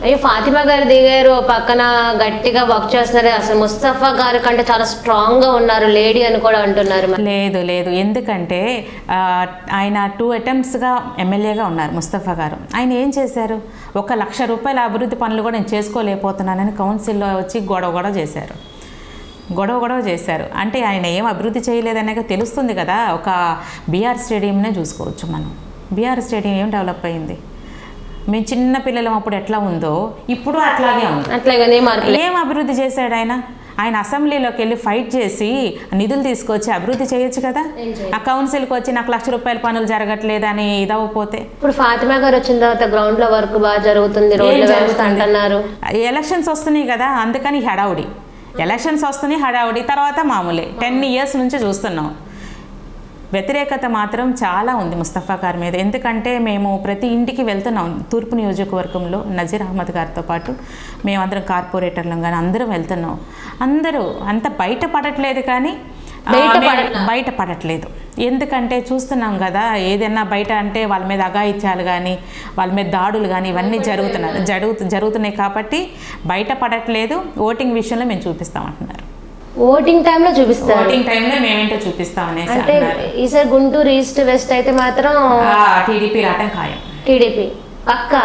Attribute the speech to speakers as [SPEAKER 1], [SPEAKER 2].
[SPEAKER 1] అయ్యో ఫాతిమా గారు దిగారు పక్కన గట్టిగా వర్క్ చేస్తున్నారు, అసలు ముస్తఫా గారి కంటే చాలా స్ట్రాంగ్ గా ఉన్నారు లేడీ అని కూడా అంటున్నారు.
[SPEAKER 2] లేదు లేదు, ఎందుకంటే ఆయన 2 అటెంప్ట్స్గా ఎమ్మెల్యేగా ఉన్నారు ముస్తఫా గారు. ఆయన ఏం చేశారు? 1,00,000 రూపాయల అభివృద్ధి పనులు కూడా నేను చేసుకోలేకపోతున్నానని కౌన్సిల్లో వచ్చి గొడవ చేశారు. అంటే ఆయన ఏం అభివృద్ధి చేయలేదనే తెలుస్తుంది కదా. ఒక బీఆర్ స్టేడియంనే చూసుకోవచ్చు మనం. బీఆర్ స్టేడియం ఏం డెవలప్ అయింది? మేము చిన్న పిల్లలం అప్పుడు ఎట్లా ఉందో ఇప్పుడు అట్లాగే ఉంది. ఏం అభివృద్ధి చేశాడు ఆయన? ఆయన అసెంబ్లీలోకి వెళ్ళి ఫైట్ చేసి నిధులు తీసుకొచ్చి అభివృద్ధి చేయొచ్చు కదా. ఆ కౌన్సిల్కి వచ్చి నాకు 1,00,000 రూపాయల పనులు జరగట్లేదని ఇదవపోతే.
[SPEAKER 1] ఇప్పుడు ఫాతిమా గారు వచ్చిన తర్వాత గ్రౌండ్ లో వర్క్ బాగా జరుగుతుంది, అంటున్నారు.
[SPEAKER 2] ఎలక్షన్స్ వస్తున్నాయి కదా, అందుకని హడావుడి. ఎలక్షన్స్ వస్తున్నాయి హడావుడి, తర్వాత మామూలే. 10 years నుంచి చూస్తున్నాం. వ్యతిరేకత మాత్రం చాలా ఉంది ముస్తఫా గారి మీద. ఎందుకంటే మేము ప్రతి ఇంటికి వెళ్తున్నాం. తూర్పు నియోజకవర్గంలో నజీర్ అహ్మద్ గారితో పాటు మేమందరం కార్పొరేటర్లం కానీ అందరం వెళ్తున్నాం. అందరూ అంత బయటపడట్లేదు, కానీ బయటపడట్లేదు. ఎందుకంటే చూస్తున్నాం కదా, ఏదైనా బయట అంటే వాళ్ళ మీద అఘాయిత్యాలు కానీ వాళ్ళ మీద దాడులు కానీ ఇవన్నీ జరుగుతున్నాయి కాబట్టి బయటపడట్లేదు. ఓటింగ్ విషయంలో మేము చూపిస్తామంటున్నారు.
[SPEAKER 1] ఓటింగ్ టైంలో చూపిస్తారు.
[SPEAKER 2] ఓటింగ్ టైంలో మేమేంటో చూపిస్తామనేసి
[SPEAKER 1] అంటే ఈసారి గుంటూరు ఈస్ట్ వెస్ట్ అయితే మాత్రం
[SPEAKER 2] టీడీపీ రావటం ఖాయం.
[SPEAKER 1] టీడీపీ పక్కా.